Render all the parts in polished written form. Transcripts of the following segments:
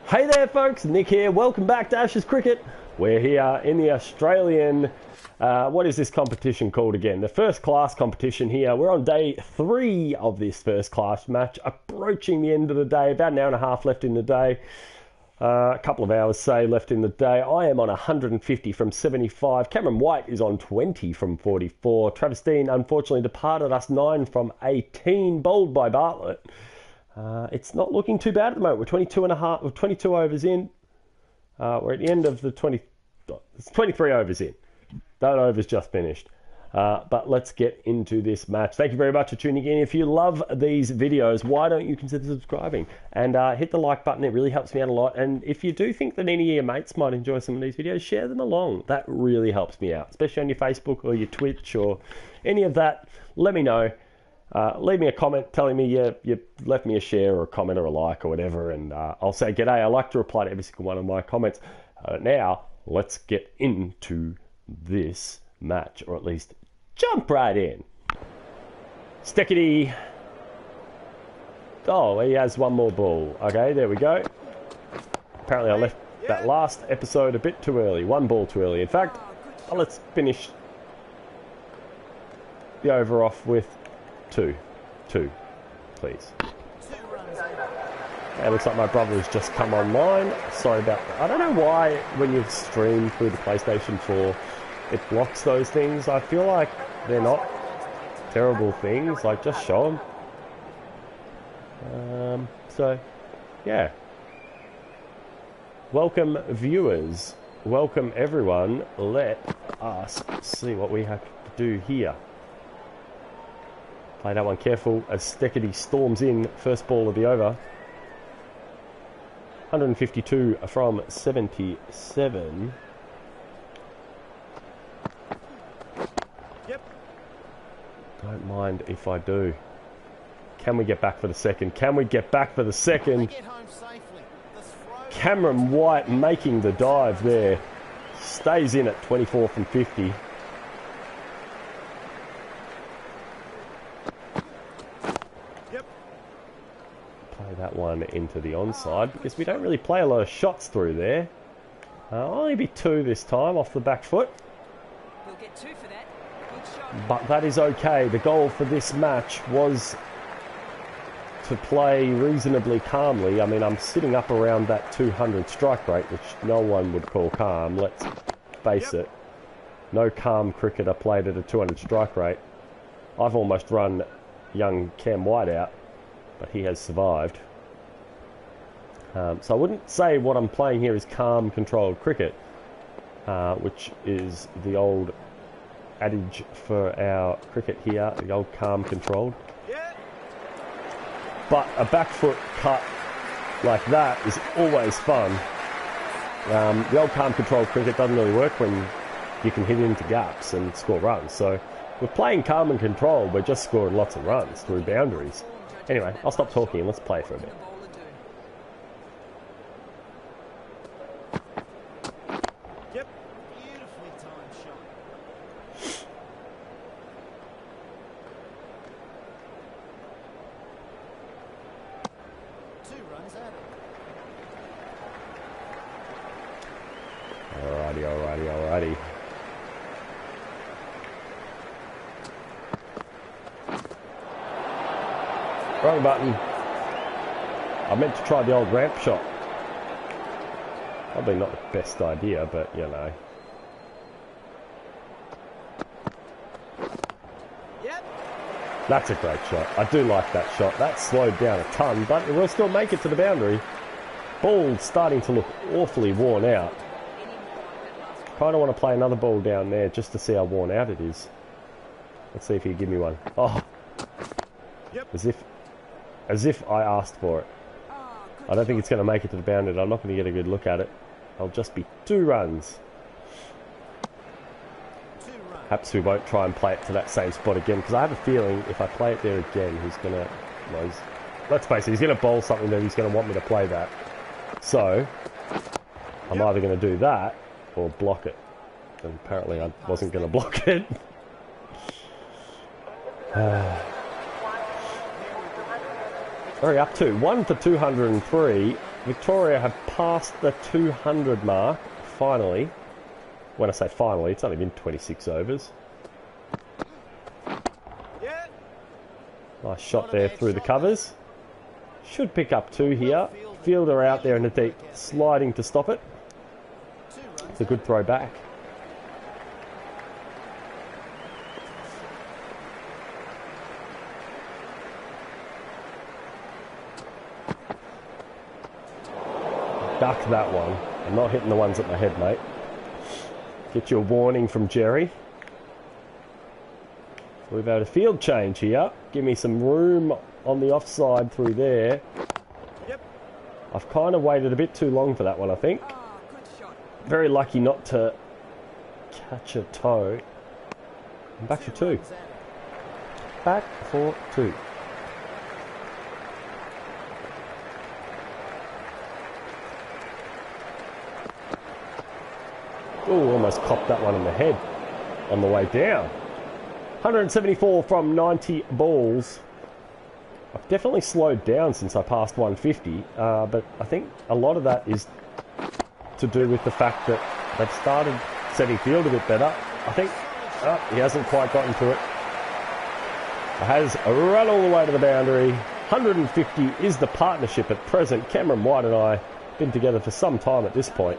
Hey there folks, Nick here. Welcome back to Ashes Cricket. We're here in the Australian, what is this competition called again? The first class competition here. We're on day 3 of this first class match, approaching the end of the day, about an hour and a half left in the day. A couple of hours, say, left in the day. I am on 150 from 75. Cameron White is on 20 from 44. Travis Dean, unfortunately, departed us 9 from 18, bowled by Bartlett. It's not looking too bad at the moment. We're 22 overs in. We're at the end of the 23 overs in. That over's just finished. But let's get into this match. Thank you very much for tuning in. If you love these videos, why don't you consider subscribing? And hit the like button. It really helps me out a lot. And if you do think that any of your mates might enjoy some of these videos, share them along. That really helps me out, especially on your Facebook or your Twitch or any of that. Let me know. Leave me a comment telling me you left me a share or a comment or a like or whatever, and I'll say g'day. I like to reply to every single one of my comments. Now, let's get into this match, or at least jump right in. Stickity. Oh, he has one more ball. Okay, there we go. Apparently I left that last episode a bit too early. One ball too early. In fact, let's finish the over off with two, please. It looks like my brother has just come online. Sorry about that. I don't know why when you stream through the PlayStation 4, it blocks those things. I feel like they're not terrible things. Like, just show them. So, yeah. Welcome, viewers. Welcome, everyone. Let us see what we have to do here. Play that one careful as Steckity storms in. First ball of the over. 152 from 77. Yep. Don't mind if I do. Can we get back for the second? Can we get back for the second? Cameron White making the dive there. Stays in at 24 from 50. That one into the onside because we don't really play a lot of shots through there. Only be 2 this time off the back foot. We'll get 2 for that. Good shot. But that is okay. The goal for this match was to play reasonably calmly. I mean, I'm sitting up around that 200 strike rate, which no one would call calm. Let's face it. No calm cricketer played at a 200 strike rate. I've almost run young Cam White out, but he has survived. So I wouldn't say what I'm playing here is calm, controlled cricket, which is the old adage for our cricket here, the old calm, controlled. Yeah. But a back foot cut like that is always fun. The old calm, controlled cricket doesn't really work when you can hit into gaps and score runs. So we're playing calm and controlled, we're just scoring lots of runs through boundaries. Anyway, I'll stop talking and let's play for a bit. Yep, beautifully timed shot. Two runs out. Alrighty. Wrong button. I meant to try the old ramp shot. Probably not the best idea, but you know. Yep. That's a great shot. I do like that shot. That slowed down a ton, but it will still make it to the boundary. Ball's starting to look awfully worn out. Kind of want to play another ball down there just to see how worn out it is. Let's see if he'll give me one. Oh. Yep. As if I asked for it. I don't think it's going to make it to the boundary. I'm not going to get a good look at it. I'll just be 2 runs. Perhaps we won't try and play it to that same spot again, because I have a feeling if I play it there again, he's going to... Well, let's face it, he's going to bowl something that he's going to want me to play that. So, I'm either going to do that or block it. And apparently I wasn't going to block it. Very up to 1 for 203. Victoria have passed the 200 mark finally. When I say finally, it's only been 26 overs. Nice shot there through the covers. Should pick up 2 here. Fielder out there in the deep, sliding to stop it. It's a good throw back. Duck that one. I'm not hitting the ones at my head, mate. Get you a warning from Jerry. We've had a field change here. Give me some room on the offside through there. Yep. I've kind of waited a bit too long for that one, I think. Oh, good shot. Very lucky not to catch a toe. I'm back for 2. Back for 2. Oh, almost copped that one in the head on the way down. 174 from 90 balls. I've definitely slowed down since I passed 150, but I think a lot of that is to do with the fact that they've started setting field a bit better. I think he hasn't quite gotten to it. It has run all the way to the boundary. 150 is the partnership at present. Cameron White and I have been together for some time at this point.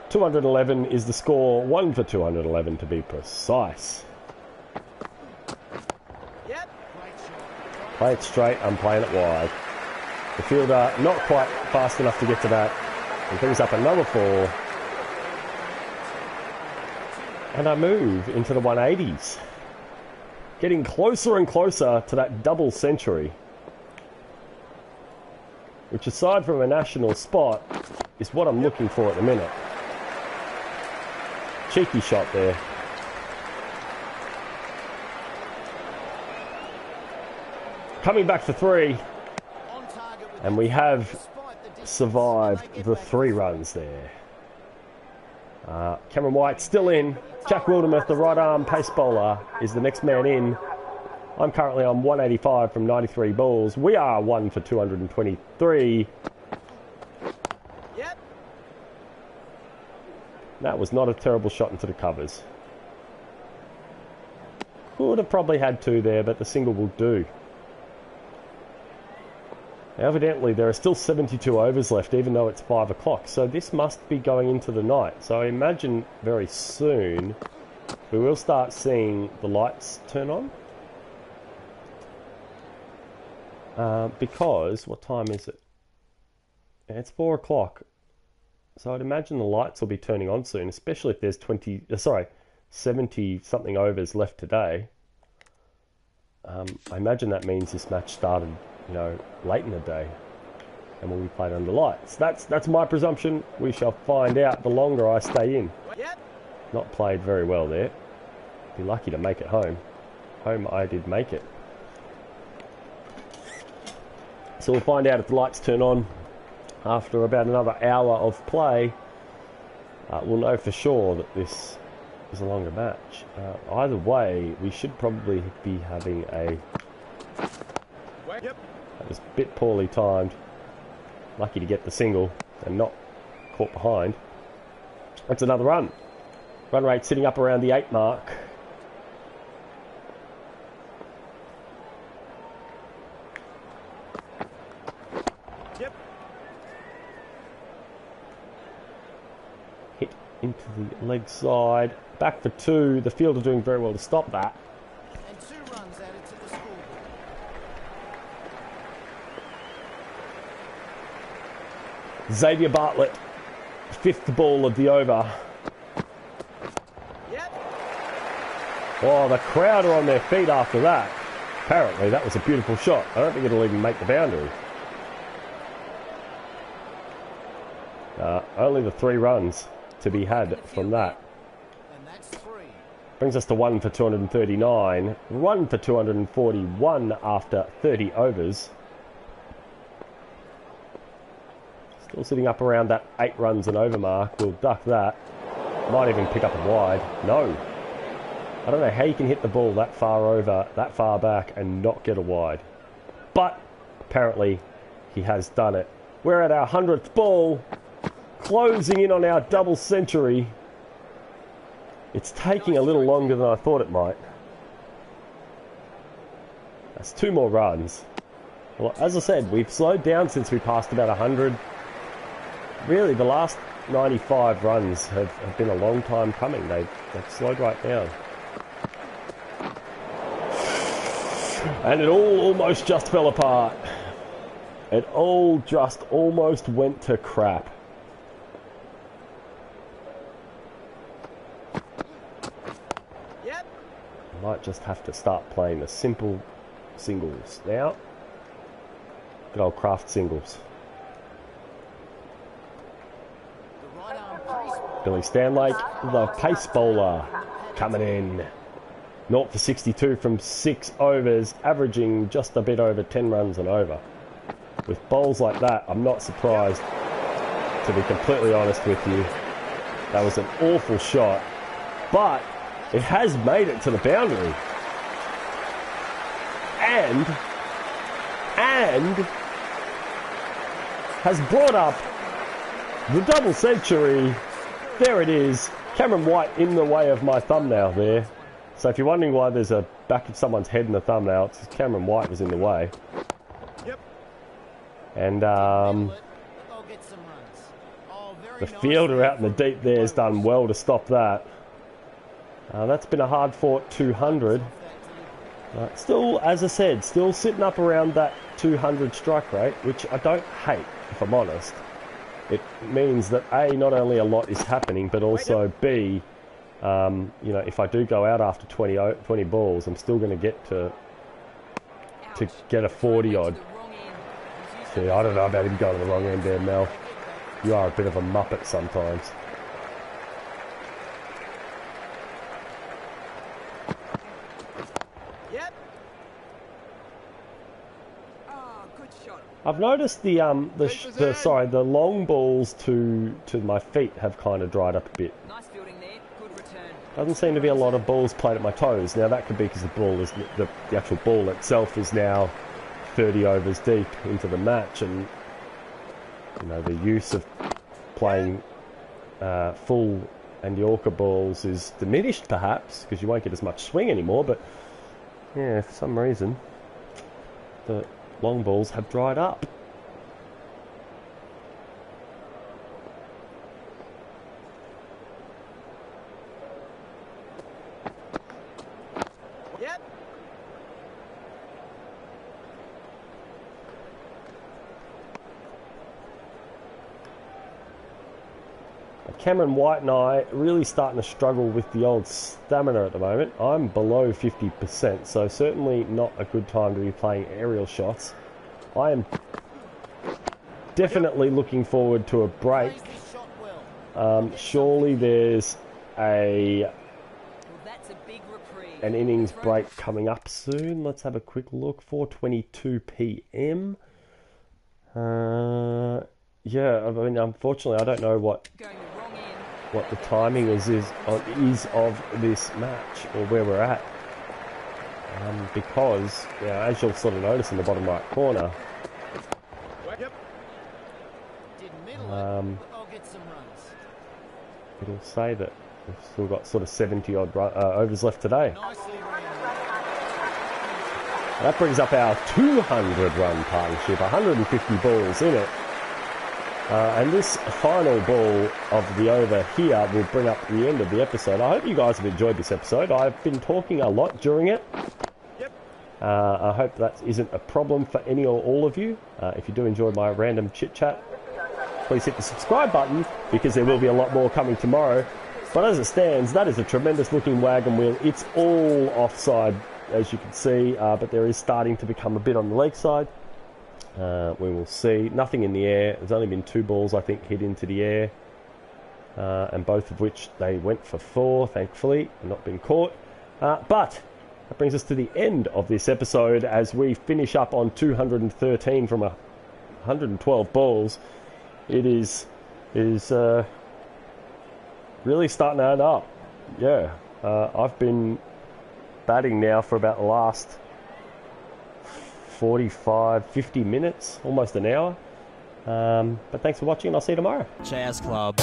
211 is the score, 1 for 211 to be precise. Yep. Play it straight, I'm playing it wide. The fielder not quite fast enough to get to that. He brings up another 4. And I move into the 180s. Getting closer and closer to that double century. Which, aside from a national spot, is what I'm looking for at the minute. Cheeky shot there. Coming back for 3. And we have survived the 3 runs there. Cameron White still in. Jack Wildermuth, the right arm pace bowler, is the next man in. I'm currently on 185 from 93 balls. We are 1 for 223. Yep. That was not a terrible shot into the covers. Would have probably had 2 there, but the single will do. Evidently, there are still 72 overs left, even though it's 5 o'clock. So this must be going into the night. So I imagine very soon we will start seeing the lights turn on. Because, what time is it? It's 4 o'clock. So I'd imagine the lights will be turning on soon, especially if there's 70 something overs left today. I imagine that means this match started, late in the day and will be played under lights. That's my presumption. We shall find out the longer I stay in. Yep. Not played very well there. Be lucky to make it home. Home I did make it. So we'll find out if the lights turn on after about another hour of play. We'll know for sure that this is a longer match. Either way, we should probably be having a... Yep. That was a bit poorly timed. Lucky to get the single and not caught behind. That's another run. Run rate sitting up around the 8 mark. Yep. Hit into the leg side. Back for 2. The fielder doing very well to stop that. And 2 runs added to the scoreboard. Xavier Bartlett, 5th ball of the over. Yep. Oh, the crowd are on their feet after that. Apparently, that was a beautiful shot. I don't think it'll even make the boundary. Only the 3 runs to be had from that. And that's 3. Brings us to 1 for 239. 1 for 241 after 30 overs. Still sitting up around that 8 runs and over mark. We'll duck that. Might even pick up a wide. No. I don't know how you can hit the ball that far over, that far back, and not get a wide. But apparently he has done it. We're at our 100th ball, closing in on our double century. It's taking a little longer than I thought it might. That's 2 more runs. Well, as I said, we've slowed down since we passed about 100. Really, the last 95 runs have been a long time coming. They've slowed right down. And it all almost just fell apart. It all just almost went to crap. Yep. I might just have to start playing the simple singles now. Good old craft singles. The right arm crease ball. Billy Stanlake, the pace bowler, coming in. 0 for 62 from 6 overs, averaging just a bit over 10 runs and over. With bowls like that, I'm not surprised, to be completely honest with you. That was an awful shot, but it has made it to the boundary. And has brought up the double century. There it is. Cameron White in the way of my thumbnail there. So if you're wondering why there's a back of someone's head in the thumbnail, it's because Cameron White was in the way. Yep. And They'll get some runs. Oh, very the nice fielder out in the there deep there has done well to stop that. That's been a hard-fought 200. Still, as I said, still sitting up around that 200 strike rate, which I don't hate, if I'm honest. It means that A, not only a lot is happening, but also B, you know, if I do go out after 20 balls, I'm still going to get to get a 40 odd. See, I don't know about him going to the wrong end there, Mel. You are a bit of a muppet sometimes. Yep. I've noticed the long balls to my feet have kind of dried up a bit. Nice fielding there. Good return. Doesn't seem to be a lot of balls played at my toes. Now that could be because the actual ball itself is now 30 overs deep into the match, and you know the use of playing full and Yorker balls is diminished perhaps because you won't get as much swing anymore. But yeah, for some reason the long balls have dried up. Yep. Cameron White and I really starting to struggle with the old stamina at the moment. I'm below 50%, so certainly not a good time to be playing aerial shots. I am definitely looking forward to a break. Plays this shot well. Surely there's Well, that's a big reprieve. an innings break coming up soon. Let's have a quick look. 4:22 p.m. Yeah, I mean, unfortunately, I don't know what Going the wrong end. the timing is of this match or where we're at. Because, you know, as you'll sort of notice in the bottom right corner, Yep. Didn't middle it, but they'll get some runs. it'll say that we've still got sort of 70 odd overs left today. Nicely ran. That brings up our 200 run partnership, 150 balls in it. And this final ball of the over here will bring up the end of the episode. I hope you guys have enjoyed this episode. I've been talking a lot during it. Yep. I hope that isn't a problem for any or all of you. If you do enjoy my random chit-chat, please hit the subscribe button because there will be a lot more coming tomorrow. But as it stands, that is a tremendous looking wagon wheel. It's all offside, as you can see, but there is starting to become a bit on the leg side. We will see. Nothing in the air. There's only been 2 balls, I think, hit into the air. And both of which they went for 4, thankfully, and not been caught. But that brings us to the end of this episode as we finish up on 213 from 112 balls. It is really starting to add up. Yeah, I've been batting now for about the last 45, 50 minutes, almost an hour. But thanks for watching, and I'll see you tomorrow. Chaz Club.